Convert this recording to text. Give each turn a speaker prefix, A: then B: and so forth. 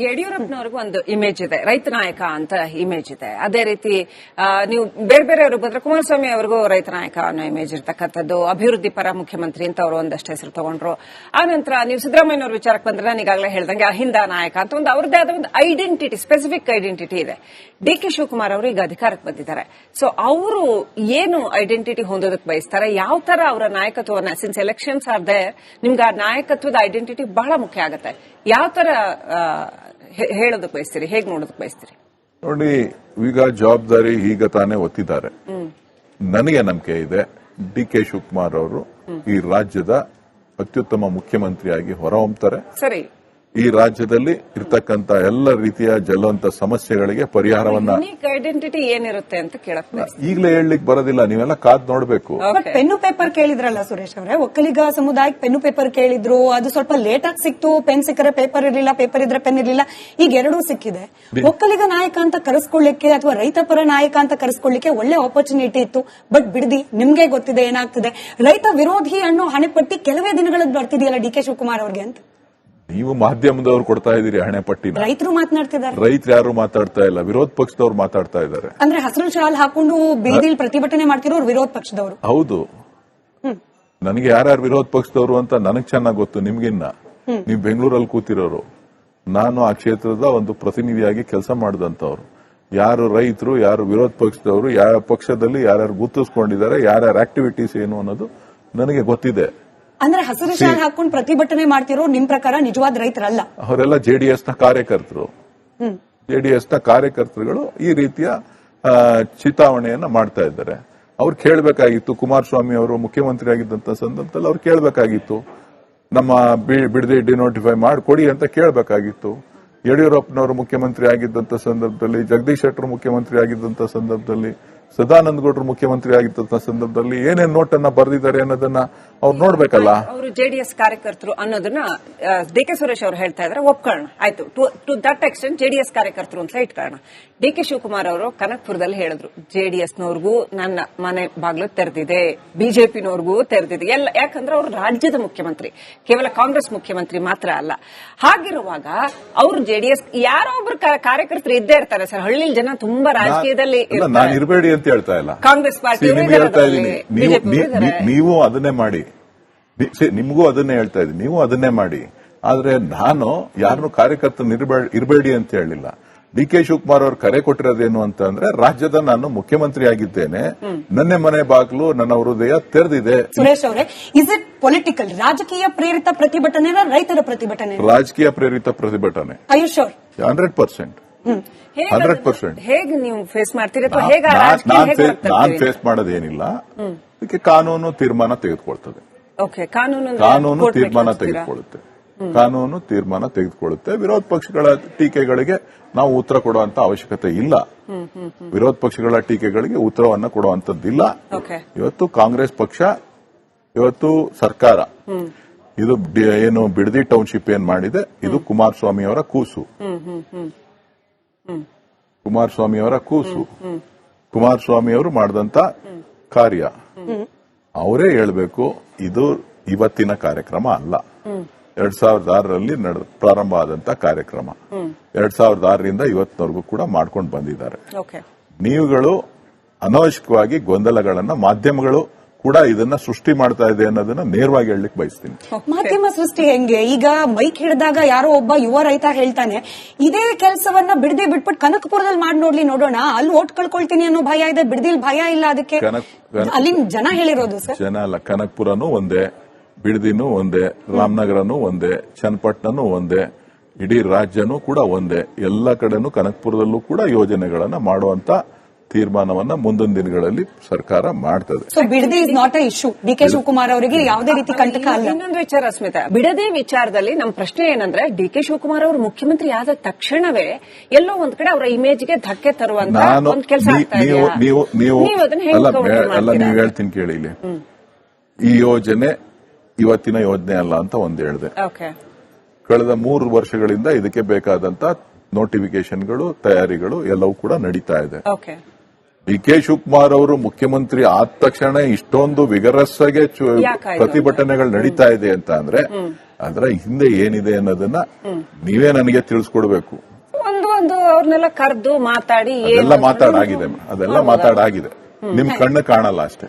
A: ಯಡಿಯೂರಪ್ಪನವ್ರಿಗೂ ಒಂದು ಇಮೇಜ್ ಇದೆ, ರೈತ ನಾಯಕ ಅಂತ ಇಮೇಜ್ ಇದೆ. ಅದೇ ರೀತಿ ನೀವು ಬೇರೆ ಬೇರೆಯವ್ರಿಗೆ ಬಂದ್ರೆ ಕುಮಾರಸ್ವಾಮಿ ಅವರಿಗೂ ರೈತ ನಾಯಕ ಅನ್ನೋ ಇಮೇಜ್ ಇರ್ತಕ್ಕಂಥದ್ದು, ಅಭಿವೃದ್ಧಿ ಪರ ಮುಖ್ಯಮಂತ್ರಿ ಅಂತ ಅವರು ಒಂದಷ್ಟು ಹೆಸರು ತಗೊಂಡ್ರು. ಆ ನಂತರ ನೀವು ಸಿದ್ದರಾಮಯ್ಯನವ್ರ ವಿಚಾರಕ್ಕೆ ಬಂದ್ರೆ ನಾನು ಈಗಾಗಲೇ ಹೇಳ್ದಂಗೆ ಅಹಿಂದ ನಾಯಕ ಅಂತ ಒಂದು ಅವ್ರದ್ದೇ ಆದ ಒಂದು ಐಡೆಂಟಿಟಿ, ಸ್ಪೆಸಿಫಿಕ್ ಐಡೆಂಟಿಟಿ ಇದೆ. ಡಿ.ಕೆ. ಶಿವಕುಮಾರ್ ಅವರು ಈಗ ಅಧಿಕಾರಕ್ಕೆ ಬಂದಿದ್ದಾರೆ. ಸೊ ಅವರು ಏನು ಐಡೆಂಟಿಟಿ ಹೊಂದೋದಕ್ಕೆ ಬಯಸ್ತಾರೆ, ಯಾವ ತರ ಅವರ ನಾಯಕತ್ವವನ್ನ, ಸಿನ್ಸ್ ಎಲೆಕ್ಷನ್ಸ್ ಆರ್ ದೇರ್, ನಿಮ್ಗೆ ಆ ನಾಯಕತ್ವದ ಐಡೆಂಟಿಟಿ ಬಹಳ ಮುಖ್ಯ ಆಗುತ್ತೆ. ಯಾವ ತರ ಹೇಳೋದಕ್ಕೆ ಬಯಸ್ತೀರಿ, ಹೇಗೆ ನೋಡೋದಕ್ಕೆ ಬಯಸ್ತೀರಿ?
B: ನೋಡಿ, ಈಗ ಜವಾಬ್ದಾರಿ ಈಗ ತಾನೇ ಒತ್ತಿದ್ದಾರೆ. ನನಗೆ ನಂಬಿಕೆ ಇದೆ ಡಿ.ಕೆ. ಶಿವಕುಮಾರ್ ಅವರು ಈ ರಾಜ್ಯದ ಅತ್ಯುತ್ತಮ ಮುಖ್ಯಮಂತ್ರಿಯಾಗಿ ಹೊರಹೊಮ್ಮುತ್ತಾರೆ.
A: ಸರಿ,
B: ಈ ರಾಜ್ಯದಲ್ಲಿ ಇರ್ತಕ್ಕಂತ ಎಲ್ಲ ರೀತಿಯ ಜ್ವಲಂತ ಸಮಸ್ಯೆಗಳಿಗೆ ಪರಿಹಾರವನ್ನ
A: ಐಡೆಂಟಿಟಿ ಏನಿರುತ್ತೆ ಅಂತ ಕೇಳಕ್ಕೆ
B: ಈಗಲೇ ಹೇಳಲಿಕ್ಕೆ ಬರೋದಿಲ್ಲ, ನೀವೆಲ್ಲ ಕಾದ್ ನೋಡ್ಬೇಕು.
C: ಪೆನ್ನು ಪೇಪರ್ ಕೇಳಿದ್ರಲ್ಲ ಸುರೇಶ್ ಅವರೇ, ಒಕ್ಕಲಿಗ ಸಮುದಾಯಕ್ಕೆ ಪೆನ್ನು ಪೇಪರ್ ಕೇಳಿದ್ರು, ಅದು ಸ್ವಲ್ಪ ಲೇಟ್ ಆಗಿ ಸಿಕ್ತು. ಪೆನ್ ಸಿಕ್ಕರೆ ಪೇಪರ್ ಇರಲಿಲ್ಲ, ಪೇಪರ್ ಇದ್ರೆ ಪೆನ್ ಇರಲಿಲ್ಲ. ಈಗ ಎರಡೂ ಸಿಕ್ಕಿದೆ. ಒಕ್ಕಲಿಗ ನಾಯಕ ಅಂತ ಕರೆಸ್ಕೊಳ್ಳಿಕ್ಕೆ ಅಥವಾ ರೈತ ಪರ ನಾಯಕ ಅಂತ ಕರೆಸ್ಕೊಳ್ಳಿಕ್ಕೆ ಒಳ್ಳೆ ಆಪರ್ಚುನಿಟಿ ಇತ್ತು. ಬಟ್ ಬಿಡದಿ, ನಿಮ್ಗೆ ಗೊತ್ತಿದೆ ಏನಾಗ್ತಿದೆ. ರೈತ ವಿರೋಧಿ ಅನ್ನೋ ಹಣೆಪಟ್ಟಿ ಕೆಲವೇ ದಿನಗಳಲ್ಲಿ ಬರ್ತಿದೆಯಲ್ಲ ಡಿ.ಕೆ. ಶಿವಕುಮಾರ್ ಅವ್ರಿಗೆ ಅಂತ.
B: ನೀವು ಮಾಧ್ಯಮದವ್ರು ಕೊಡ್ತಾ ಇದ್ದೀರಿ ಹಣೆ ಪಟ್ಟಿನ,
C: ರೈತರು ಮಾತನಾಡ್ತಿದ್ದಾರೆ.
B: ರೈತರು ಯಾರು ಮಾತಾಡ್ತಾ ಇಲ್ಲ, ವಿರೋಧ ಪಕ್ಷದವ್ರು ಮಾತಾಡ್ತಾ ಇದ್ದಾರೆ.
C: ಅಂದ್ರೆ ಹಸಿರು ಶಾಲ್ ಹಾಕೊಂಡು ಬೀದಿಲಿ ಪ್ರತಿಭಟನೆ ಮಾಡ್ತಿರೋರು ವಿರೋಧ ಪಕ್ಷದವರು.
B: ಹೌದು, ನನಗೆ ಯಾರ್ಯಾರು ವಿರೋಧ ಪಕ್ಷದವರು ಅಂತ ನನಗ್ ಚೆನ್ನಾಗಿ ಗೊತ್ತು, ನಿಮ್ಗಿನ್ನ. ನೀವು ಬೆಂಗಳೂರಲ್ಲಿ ಕೂತಿರೋರು, ನಾನು ಆ ಕ್ಷೇತ್ರದ ಒಂದು ಪ್ರತಿನಿಧಿಯಾಗಿ ಕೆಲಸ ಮಾಡಿದಂತವ್ರು. ಯಾರು ರೈತರು, ಯಾರು ವಿರೋಧ ಪಕ್ಷದವರು, ಯಾವ ಪಕ್ಷದಲ್ಲಿ ಯಾರ್ಯಾರು ಗುರುತಿಸ್ಕೊಂಡಿದ್ದಾರೆ, ಯಾರ್ಯಾರ ಆಕ್ಟಿವಿಟೀಸ್ ಏನು ಅನ್ನೋದು ನನಗೆ ಗೊತ್ತಿದೆ.
C: ಅಂದ್ರೆ ಹಸಿರು ಶಾಲ್ ಹಾಕೊಂಡು ಪ್ರತಿಭಟನೆ ಮಾಡ್ತಿರೋ ನಿಮ್ ಪ್ರಕಾರ ನಿಜವಾದ ರೈತರಲ್ಲ,
B: ಅವರೆಲ್ಲ ಜೆಡಿಎಸ್ನ ಕಾರ್ಯಕರ್ತರು. ಜೆಡಿಎಸ್ನ ಕಾರ್ಯಕರ್ತರುಗಳು ಈ ರೀತಿಯ ಚಿತಾವಣೆಯನ್ನ ಮಾಡ್ತಾ ಇದ್ದಾರೆ. ಅವ್ರು ಕೇಳಬೇಕಾಗಿತ್ತು, ಕುಮಾರಸ್ವಾಮಿ ಅವರು ಮುಖ್ಯಮಂತ್ರಿ ಆಗಿದ್ದಂತ ಸಂದರ್ಭದಲ್ಲಿ ಅವ್ರು ಕೇಳಬೇಕಾಗಿತ್ತು, ನಮ್ಮ ಬಿಡದಿ ಡಿನೋಟಿಫೈ ಮಾಡಿಕೊಡಿ ಅಂತ ಕೇಳಬೇಕಾಗಿತ್ತು. ಯಡಿಯೂರಪ್ಪನವರು ಮುಖ್ಯಮಂತ್ರಿ ಆಗಿದ್ದಂತ ಸಂದರ್ಭದಲ್ಲಿ, ಜಗದೀಶ್ ಶೆಟ್ಟರ್ ಮುಖ್ಯಮಂತ್ರಿ ಆಗಿದ್ದಂತ ಸಂದರ್ಭದಲ್ಲಿ, ಸದಾನಂದ ಗೌಡರು ಮುಖ್ಯಮಂತ್ರಿ ಆಗಿದ್ದಂತ ಸಂದರ್ಭದಲ್ಲಿ ಏನೇನ್ ನೋಟನ್ನ ಬರೆದಿದ್ದಾರೆ ಅನ್ನೋದನ್ನ ಅವ್ರು ನೋಡ್ಬೇಕಲ್ಲ.
A: ಅವರು ಜೆಡಿಎಸ್ ಕಾರ್ಯಕರ್ತರು ಅನ್ನೋದನ್ನ ಡಿ.ಕೆ. ಸುರೇಶ್ ಅವರು ಹೇಳ್ತಾ ಇದ್ದಾರೆ, ಒಪ್ಕೊಳ್ಳೋಣ, ಆಯ್ತು. ಟು ದಟ್ ಎಕ್ಸ್ಟೆಂಟ್ ಜೆಡಿಎಸ್ ಕಾರ್ಯಕರ್ತರು ಅಂತ ಇಟ್ಕೊಳ್ಳೋಣ. ಡಿ.ಕೆ. ಶಿವಕುಮಾರ್ ಅವರು ಕನಕಪುರದಲ್ಲಿ ಹೇಳಿದ್ರು, ಜೆಡಿಎಸ್ನವ್ರಿಗೂ ನನ್ನ ಮನೆ ಬಾಗಿಲು ತೆರೆದಿದೆ, ಬಿಜೆಪಿನವ್ರಿಗೂ ತೆರೆದಿದೆ ಎಲ್ಲ. ಯಾಕಂದ್ರೆ ಅವರು ರಾಜ್ಯದ ಮುಖ್ಯಮಂತ್ರಿ, ಕೇವಲ ಕಾಂಗ್ರೆಸ್ ಮುಖ್ಯಮಂತ್ರಿ ಮಾತ್ರ ಅಲ್ಲ. ಹಾಗಿರುವಾಗ ಅವರು ಜೆಡಿಎಸ್ ಯಾರೋ ಒಬ್ರು ಕಾರ್ಯಕರ್ತರು ಇದ್ದೇ ಇರ್ತಾರೆ ಸರ್. ಹಳ್ಳಿ ಜನ ತುಂಬಾ ರಾಜಕೀಯದಲ್ಲಿ
B: ನಾನು ಇರಬೇಡಿ ಅಂತ ಹೇಳ್ತಾ ಇಲ್ಲ,
A: ಕಾಂಗ್ರೆಸ್ ಪಾರ್ಟಿ
B: ಹೇಳ್ತಾ ಇದ್ದೀನಿ. ನೀವು ಅದನ್ನೇ ಮಾಡಿ, ನಿಮಗೂ ಅದನ್ನೇ ಹೇಳ್ತಾ ಇದ್ದೀನಿ, ನೀವು ಅದನ್ನೇ ಮಾಡಿ. ಆದ್ರೆ ನಾನು ಯಾರನ್ನು ಕಾರ್ಯಕರ್ತರು ಇರಬೇಡಿ ಅಂತ ಹೇಳಿಲ್ಲ. ಡಿ.ಕೆ. ಶಿವಕುಮಾರ್ ಅವರು ಕರೆ ಕೊಟ್ಟಿರೋದೇನು ಅಂತ ಅಂದ್ರೆ, ರಾಜ್ಯದ ನಾನು ಮುಖ್ಯಮಂತ್ರಿ ಆಗಿದ್ದೇನೆ, ನನ್ನ ಮನೆ ಬಾಗಿಲು, ನನ್ನ ಹೃದಯ ತೆರೆದಿದೆ.
C: ಸುರೇಶ್ ಅವರೇ, ಇಸ್ ಇಟ್ ಪೊಲಿಟಿಕಲ್, ರಾಜಕೀಯ ಪ್ರೇರಿತ ಪ್ರತಿಭಟನೆ, ರೈತರ ಪ್ರತಿಭಟನೆ?
B: ರಾಜಕೀಯ ಪ್ರೇರಿತ ಪ್ರತಿಭಟನೆ.
C: ಆಯುಷ್
B: 100%. 100%.
A: ಹೇಗೆ ನೀವು ಫೇಸ್ ಮಾಡ್ತೀರಿ?
B: ನಾನು ಫೇಸ್ ಮಾಡೋದೇನಿಲ್ಲ, ಇದಕ್ಕೆ ಕಾನೂನು ತೀರ್ಮಾನ ತೆಗೆದುಕೊಳ್ತದೆ. ಕಾನೂನು ತೀರ್ಮಾನ ತೆಗೆದುಕೊಳ್ಳುತ್ತೆ. ಕಾನೂನು ತೀರ್ಮಾನ ತೆಗೆದುಕೊಳ್ಳುತ್ತೆ. ವಿರೋಧ ಪಕ್ಷಗಳ ಟೀಕೆಗಳಿಗೆ ನಾವು ಉತ್ತರ ಕೊಡುವಂತ ಅವಶ್ಯಕತೆ ಇಲ್ಲ. ವಿರೋಧ ಪಕ್ಷಗಳ ಟೀಕೆಗಳಿಗೆ ಉತ್ತರವನ್ನ ಕೊಡುವಂತದ್ದಿಲ್ಲ. ಇವತ್ತು ಕಾಂಗ್ರೆಸ್ ಪಕ್ಷ, ಇವತ್ತು ಸರ್ಕಾರ, ಇದು ಏನು ಬಿಡದಿ ಟೌನ್ಶಿಪ್ ಏನ್ ಮಾಡಿದೆ, ಇದು ಕುಮಾರಸ್ವಾಮಿ ಅವರ ಕೂಸು. ಕುಮಾರಸ್ವಾಮಿ ಅವರ ಕೂಸು. ಕುಮಾರಸ್ವಾಮಿ ಅವರು ಮಾಡಿದಂತ ಕಾರ್ಯ ಅವರೇ ಹೇಳ್ಬೇಕು. ಇದು ಇವತ್ತಿನ ಕಾರ್ಯಕ್ರಮ ಅಲ್ಲ, 2006ರಲ್ಲಿ ಪ್ರಾರಂಭ ಆದಂತ ಕಾರ್ಯಕ್ರಮ. 2006ರಿಂದ ಇವತ್ತಿನವರೆಗೂ ಕೂಡ ಮಾಡ್ಕೊಂಡು ಬಂದಿದ್ದಾರೆ. ನೀವುಗಳು ಅನವಶ್ಯಕವಾಗಿ ಗೊಂದಲಗಳನ್ನ ಮಾಧ್ಯಮಗಳು ಕೂಡ ಇದನ್ನ ಸೃಷ್ಟಿ ಮಾಡ್ತಾ ಇದೆ ಅನ್ನೋದನ್ನ ನೇರವಾಗಿ ಹೇಳಲಿಕ್ಕೆ ಬಯಸ್ತೀನಿ.
C: ಮಾಧ್ಯಮ ಸೃಷ್ಟಿ ಹೆಂಗೆ? ಈಗ ಮೈಕ್ ಹಿಡಿದಾಗ ಯಾರೋ ಒಬ್ಬ ಯುವ ರೈತ ಹೇಳ್ತಾನೆ, ಇದೇ ಕೆಲಸವನ್ನ ಬಿಡದಿ ಬಿಟ್ಬಿಟ್ಟು ಕನಕಪುರದಲ್ಲಿ ಮಾಡಿ ನೋಡೋಣ, ಅಲ್ಲಿ ಓಟ್ ಕಳ್ಕೊಳ್ತೀನಿ ಅನ್ನೋ ಭಯ ಇದೆ, ಬಿಡದಿಲ್ ಭಯ ಇಲ್ಲ. ಅದಕ್ಕೆ ಅಲ್ಲಿ ಜನ ಹೇಳಿರೋದು ಸರ್.
B: ಜನ ಅಲ್ಲ, ಕನಕಪುರನೂ ಒಂದೇ, ಬಿಡದಿನೂ ಒಂದೇ, ರಾಮನಗರನೂ ಒಂದೇ, ಚನ್ನಪಟ್ಟಣನೂ ಒಂದೇ, ಇಡೀ ರಾಜ್ಯನೂ ಕೂಡ ಒಂದೇ. ಎಲ್ಲ ಕಡೆನೂ ಕನಕಪುರದಲ್ಲೂ ಕೂಡ ಯೋಜನೆಗಳನ್ನ ಮಾಡುವಂತ ತೀರ್ಮಾನವನ್ನ ಮುಂದಿನ ದಿನಗಳಲ್ಲಿ ಸರ್ಕಾರ ಮಾಡ್ತದೆ.
C: So Bidadi is not a issue. DK. Shivakumar ಅವರಿಗೆ ಯಾವುದೇ ರೀತಿ ಕಂಟಕ ಅಲ್ಲ.
A: ಇನ್ನೊಂದು ವಿಚಾರ ಸ್ಮಿತಾ, ಬಿಡದಿ ವಿಚಾರದಲ್ಲಿ ನಮ್ಮ ಪ್ರಶ್ನೆ ಏನಂದ್ರೆ, ಡಿ.ಕೆ. ಶಿವಕುಮಾರ್ ಅವರು ಮುಖ್ಯಮಂತ್ರಿ ಆದ ತಕ್ಷಣವೇ ಎಲ್ಲೋ ಒಂದ್ ಕಡೆ ಅವರ ಇಮೇಜ್ಗೆ ಧಕ್ಕೆ ತರುವಂತ ಒಂದು ಕೆಲಸ ಆಗ್ತಾ ಇದೆ.
B: ನೀವು ಹೇಳ್ತೀನಿ ಕೇಳಿ, ಇಲ್ಲಿ ಈ ಯೋಜನೆ ಇವತ್ತಿನ ಯೋಜನೆ ಅಲ್ಲ ಅಂತ ಒಂದು ಹೇಳಿದೆ. ಕಳೆದ 3 ವರ್ಷಗಳಿಂದ ಇದಕ್ಕೆ ಬೇಕಾದಂತ ನೋಟಿಫಿಕೇಶನ್ಗಳು, ತಯಾರಿಗಳು ಎಲ್ಲವೂ ಕೂಡ ನಡೀತಾ ಇದೆ. ಡಿ.ಕೆ. ಶಿವಕುಮಾರ್ ಅವರು ಮುಖ್ಯಮಂತ್ರಿ ಆದ ತಕ್ಷಣ ಇಷ್ಟೊಂದು ವಿಗರಸ್ ಆಗಿ ಪ್ರತಿಭಟನೆಗಳು ನಡೀತಾ ಇದೆ ಅಂತ ಅಂದ್ರೆ, ಅದರ ಹಿಂದೆ ಏನಿದೆ ಅನ್ನೋದನ್ನ ನೀವೇ ನನಗೆ ತಿಳಿಸ್ಕೊಡ್ಬೇಕು.
A: ಒಂದು ಅವ್ರನ್ನೆಲ್ಲ ಕರೆದು ಮಾತಾಡಿ
B: ಅದೆಲ್ಲ ಮಾತಾಡಾಗಿದೆ ನಿಮ್ ಕಣ್ಣು ಕಾಣಲ್ಲ ಅಷ್ಟೇ.